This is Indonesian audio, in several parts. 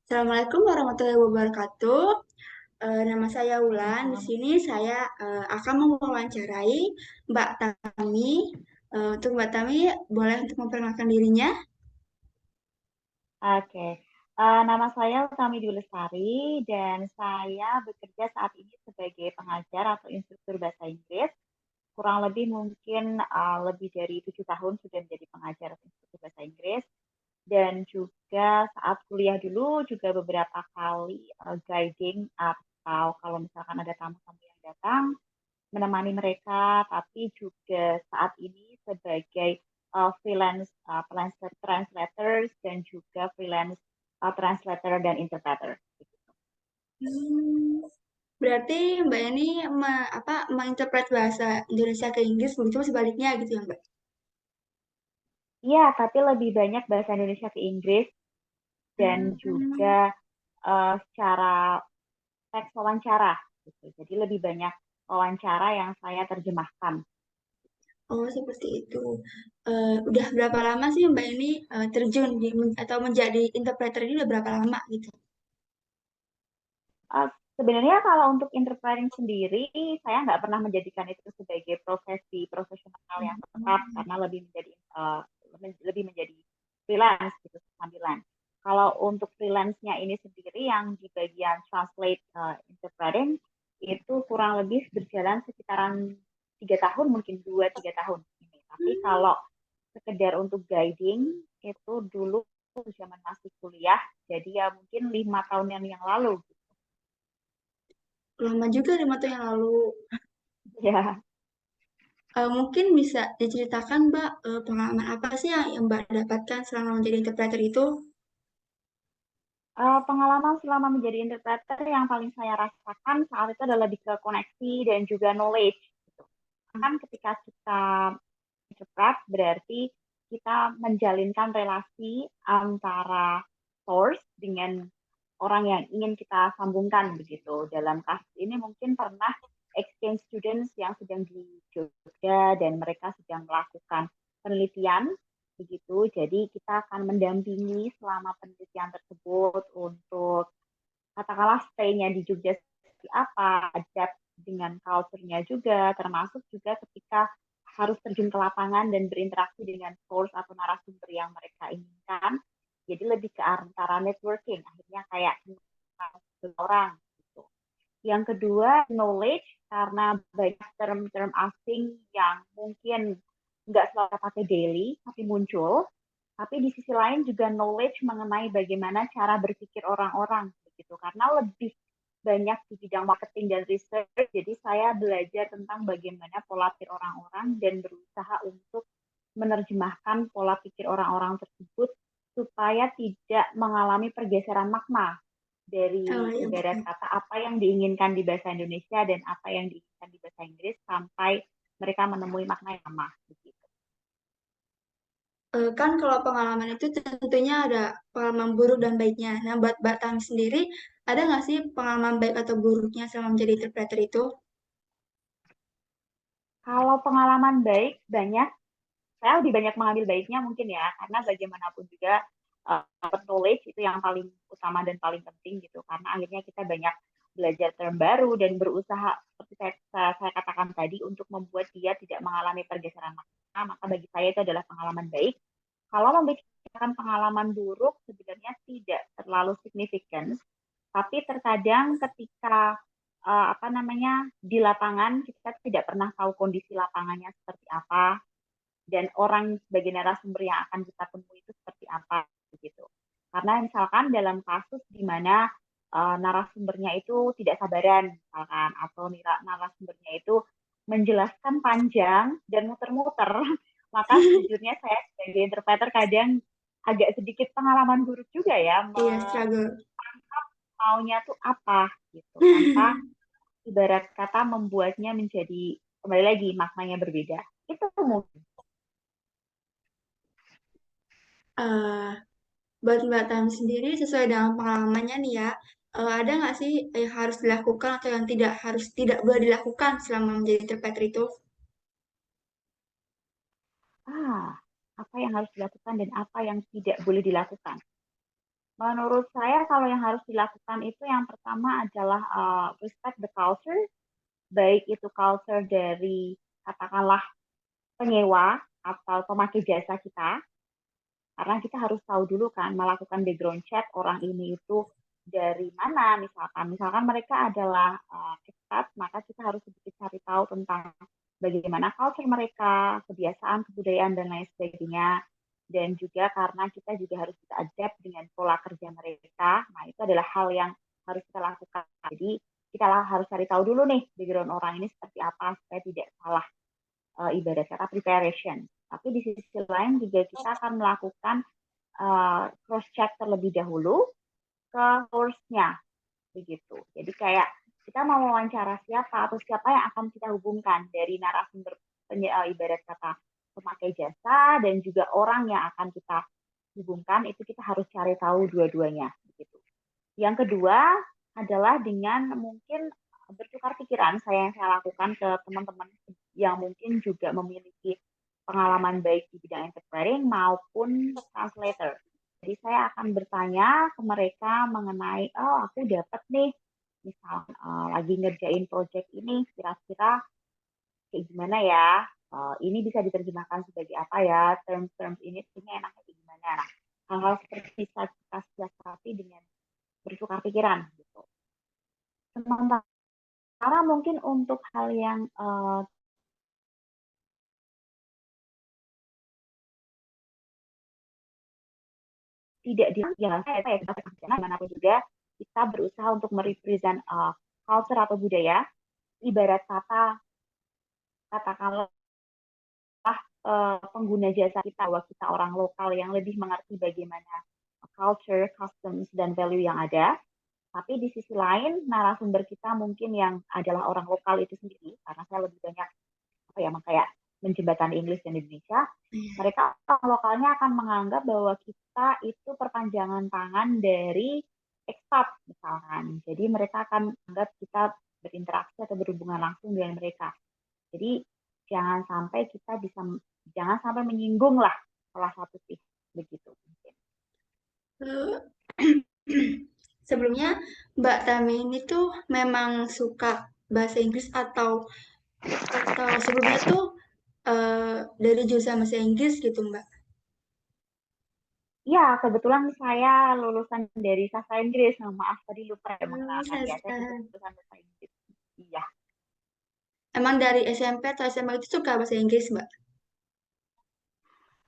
Assalamualaikum warahmatullahi wabarakatuh. Nama saya Wulan. Di Waalaikumsalam. sini saya akan mewawancarai Mbak Tami. Untuk Mbak Tami, boleh untuk memperkenalkan dirinya? Oke, nama saya Utami Dwi Lestari dan saya bekerja saat ini sebagai pengajar atau instruktur bahasa Inggris. Kurang lebih mungkin lebih dari 7 tahun sudah menjadi pengajar atau instruktur bahasa Inggris. Dan juga saat kuliah dulu juga beberapa kali guiding atau kalau misalkan ada tamu-tamu yang datang, menemani mereka, tapi juga saat ini sebagai freelance translators dan juga freelance translator dan interpreter. Hmm, berarti Mbak ini menginterpret bahasa Indonesia ke Inggris, begitu sebaliknya gitu ya Mbak? Iya, tapi lebih banyak bahasa Indonesia ke Inggris dan Hmm, juga secara teks wawancara. Gitu. Jadi lebih banyak wawancara yang saya terjemahkan. oh seperti itu. Udah berapa lama sih Mbak ini terjun atau menjadi interpreter ini udah berapa lama gitu? Uh, Sebenarnya kalau untuk interpreting sendiri, saya nggak pernah menjadikan itu sebagai profesi profesional yang tetap karena lebih menjadi freelance gitu sambilan. Kalau untuk freelance-nya ini sendiri yang di bagian translate interpreting itu kurang lebih berjalan sekitaran 3 tahun mungkin 2-3 tahun ini. Tapi kalau sekedar untuk guiding itu dulu zaman masih kuliah, jadi ya mungkin 5 tahun yang lalu. Lama juga 5 tahun yang lalu. Ya, Mungkin bisa diceritakan, Mbak, pengalaman apa sih yang Mbak dapatkan selama menjadi interpreter itu? pengalaman selama menjadi interpreter yang paling saya rasakan saat itu adalah lebih ke koneksi dan juga knowledge. Gitu. Kan ketika kita interpret berarti kita menjalinkan relasi antara source dengan orang yang ingin kita sambungkan begitu. Dalam kasus ini mungkin pernah exchange students yang sedang di Jogja dan mereka sedang melakukan penelitian begitu. Jadi kita akan mendampingi selama penelitian tersebut untuk katakanlah stay-nya di Jogja seperti apa, adapt dengan culture-nya juga, termasuk juga ketika harus terjun ke lapangan dan berinteraksi dengan source atau narasumber yang mereka inginkan. Jadi lebih ke antara networking, akhirnya kayak orang gitu. Yang kedua, knowledge, karena banyak term-term asing yang mungkin nggak selalu pakai daily, tapi muncul. Tapi di sisi lain juga knowledge mengenai bagaimana cara berpikir orang-orang begitu. Karena lebih banyak di bidang marketing dan research, jadi saya belajar tentang bagaimana pola pikir orang-orang dan berusaha untuk menerjemahkan pola pikir orang-orang tersebut supaya tidak mengalami pergeseran makna Oh, dari ya, ibarat Mbak. kata apa yang diinginkan di bahasa Indonesia dan apa yang diinginkan di bahasa Inggris sampai mereka menemui makna yang sama. Begitu. Kan kalau pengalaman itu tentunya ada pengalaman buruk dan baiknya. Nah, buat Mbak Tami sendiri, ada nggak sih pengalaman baik atau buruknya selama menjadi interpreter itu? Kalau pengalaman baik banyak, saya lebih banyak mengambil baiknya mungkin ya, karena bagaimanapun juga knowledge itu yang paling utama dan paling penting gitu, karena akhirnya kita banyak belajar term baru dan berusaha seperti saya katakan tadi untuk membuat dia tidak mengalami pergeseran makna, maka bagi saya itu adalah pengalaman baik. Kalau membicarakan pengalaman buruk sebenarnya tidak terlalu signifikan, tapi terkadang ketika apa namanya di lapangan kita tidak pernah tahu kondisi lapangannya seperti apa dan orang sebagai narasumber yang akan kita temui itu seperti apa gitu. Karena misalkan dalam kasus di mana narasumbernya itu tidak sabaran misalkan atau narasumbernya itu menjelaskan panjang dan muter-muter, maka sejujurnya saya sebagai interpreter kadang agak sedikit pengalaman buruk juga ya Iya, struggle. maunya tuh apa gitu tanpa ibarat kata membuatnya menjadi kembali lagi maknanya berbeda. Itu mungkin. Eh, buat Mbak Tami sendiri, sesuai dengan pengalamannya nih ya, ada nggak sih yang harus dilakukan atau yang tidak boleh dilakukan selama menjadi interpreter itu? Ah, apa yang harus dilakukan dan apa yang tidak boleh dilakukan. Menurut saya kalau yang harus dilakukan itu yang pertama adalah respect the culture, baik itu culture dari katakanlah penyewa atau pemakai jasa kita, karena kita harus tahu dulu kan melakukan background check orang ini itu dari mana misalkan mereka adalah expat, maka kita harus sedikit cari tahu tentang bagaimana culture mereka, kebiasaan, kebudayaan dan lain sebagainya. Dan juga karena kita juga harus bisa adapt dengan pola kerja mereka. Nah, itu adalah hal yang harus kita lakukan. Jadi kita harus cari tahu dulu nih background orang ini seperti apa supaya tidak salah ibarat kata preparation. Tapi di sisi lain juga kita akan melakukan cross check terlebih dahulu ke source-nya begitu. Jadi kayak kita mau wawancara siapa atau siapa yang akan kita hubungkan dari narasumber ibarat kata pemakai jasa dan juga orang yang akan kita hubungkan itu kita harus cari tahu dua-duanya begitu. Yang kedua adalah dengan mungkin bertukar pikiran saya yang saya lakukan ke teman-teman yang mungkin juga memiliki pengalaman baik di bidang interpreting maupun translator. Jadi saya akan bertanya ke mereka mengenai, oh aku dapat nih, misalnya lagi ngerjain project ini, kira-kira kayak gimana ya? Ini bisa diterjemahkan sebagai apa ya? Term-term ini enaknya kayak gimana? Nah, hal-hal seperti bisa kita siasati dengan bertukar pikiran gitu. Sementara mungkin untuk hal yang tidak di ya saya dimanapun juga kita berusaha untuk merepresent culture atau budaya ibarat kata katakanlah pengguna jasa kita bahwa kita orang lokal yang lebih mengerti bagaimana culture, customs dan value yang ada. Tapi di sisi lain narasumber kita mungkin yang adalah orang lokal itu sendiri karena saya lebih banyak apa ya kayak menjembatani Inggris dan Indonesia, mereka orang lokalnya akan menganggap bahwa kita itu perpanjangan tangan dari ekspat misalkan. Jadi mereka akan menganggap kita berinteraksi atau berhubungan langsung dengan mereka. Jadi jangan sampai menyinggung lah salah satu sih begitu. Eh, Sebelumnya Mbak Tami ini tuh memang suka bahasa Inggris atau sebelumnya tuh dari jurusan bahasa Inggris gitu Mbak. Ya, kebetulan saya lulusan dari sastra Inggris. Nah, maaf tadi lupa ya mengenalkan ya. Saya Sastra. lulusan sastra Inggris. Iya. Emang dari SMP atau SMA itu suka bahasa Inggris Mbak?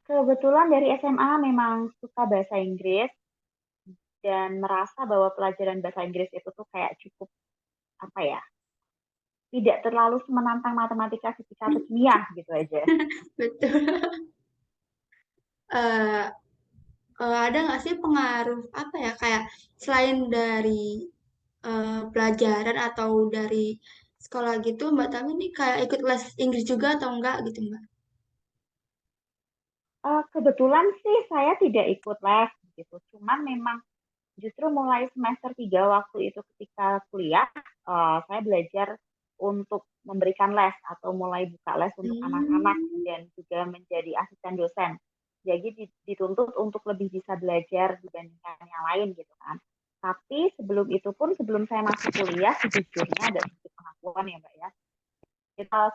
Kebetulan dari SMA memang suka bahasa Inggris dan merasa bahwa pelajaran bahasa Inggris itu tuh kayak cukup apa ya, tidak terlalu menantang matematika, fisika, atau kimia gitu aja. Betul. Eh, ada nggak sih pengaruh apa ya kayak selain dari pelajaran atau dari sekolah gitu Mbak Tami ini kayak ikut les Inggris juga atau enggak gitu Mbak? Kebetulan sih saya tidak ikut les gitu, cuman memang justru mulai semester 3 waktu itu ketika kuliah, saya belajar untuk memberikan les atau mulai buka les untuk anak-anak Hmm. dan juga menjadi asisten dosen. Jadi dituntut untuk lebih bisa belajar dibandingkan yang lain gitu kan. Tapi sebelum itu pun, sebelum saya masuk kuliah, sejujurnya ada sedikit pengakuan ya Mbak ya.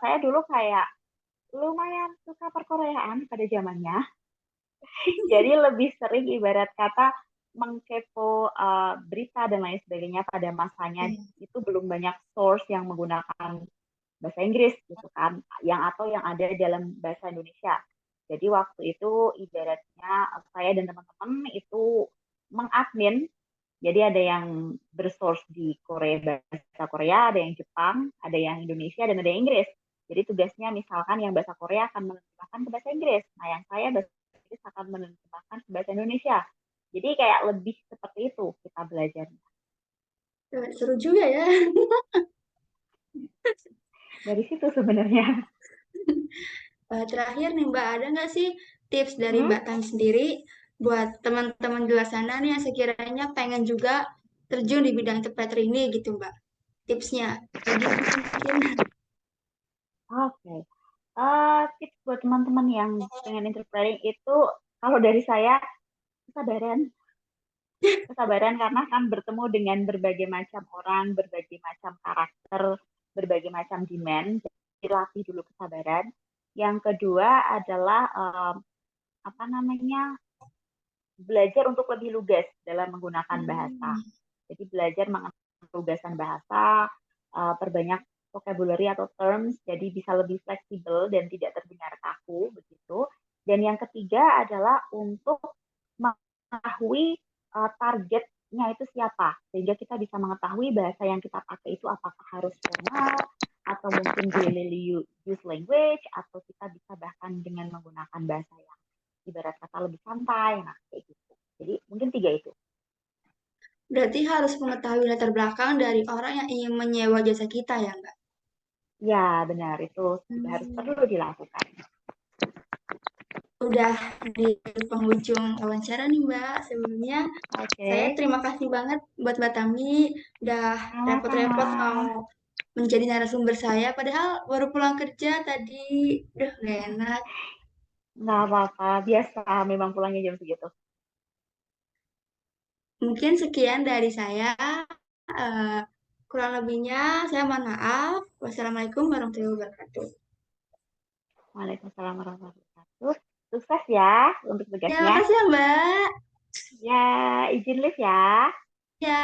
Saya dulu kayak lumayan suka perkoreaan pada zamannya. Jadi lebih sering ibarat kata mengkepo berita dan lain sebagainya pada masanya Iya. itu belum banyak source yang menggunakan bahasa Inggris gitu kan, yang ada dalam bahasa Indonesia. Jadi waktu itu ibaratnya saya dan teman-teman itu mengadmin. Jadi ada yang bersource di Korea, bahasa Korea, ada yang Jepang, ada yang Indonesia, dan ada yang Inggris. Jadi tugasnya misalkan yang bahasa Korea akan menerjemahkan ke bahasa Inggris. Nah, yang saya bahasa Inggris akan menerjemahkan ke bahasa Indonesia. Jadi kayak lebih seperti itu kita belajar. Seru juga ya. Dari situ sebenarnya. Terakhir nih Mbak, ada nggak sih tips dari Hmm? Mbak Tan sendiri buat teman-teman di luar sana nih yang sekiranya pengen juga terjun di bidang interpreter ini gitu Mbak? Tipsnya, kayak gimana mungkin? Oke. Tips buat teman-teman yang pengen interpreting itu, kalau dari saya, kesabaran. Kesabaran karena kan bertemu dengan berbagai macam orang, berbagai macam karakter, berbagai macam demand. Jadi latih dulu kesabaran. Yang kedua adalah apa namanya, belajar untuk lebih lugas dalam menggunakan bahasa. Hmm. Jadi belajar mengenai kelugasan bahasa, perbanyak vocabulary atau terms, jadi bisa lebih fleksibel dan tidak terdengar kaku begitu. Dan yang ketiga adalah untuk mengetahui targetnya itu siapa, sehingga kita bisa mengetahui bahasa yang kita pakai itu apakah harus formal atau mungkin daily use language, atau kita bisa bahkan dengan menggunakan bahasa yang ibarat kata lebih santai, nah kayak gitu. Jadi mungkin tiga itu. Berarti harus mengetahui latar belakang dari orang yang ingin menyewa jasa kita ya, Mbak? Ya benar, itu juga harus Hmm. perlu dilakukan. Udah di penghujung wawancara nih, Mbak. Sebelumnya saya Oke, terima kasih banget buat Mbak Tami udah sama-sama. repot-repot mau menjadi narasumber saya. Padahal baru pulang kerja tadi. Udah gak enak. Nggak apa-apa, biasa memang pulangnya jam segitu. Mungkin sekian dari saya. Eh, kurang lebihnya saya mohon maaf. Wassalamualaikum warahmatullahi wabarakatuh. Waalaikumsalam warahmatullahi wabarakatuh. Sukses ya untuk Ya, tugasnya. makasih ya, Mbak. Ya, izin live ya. Ya.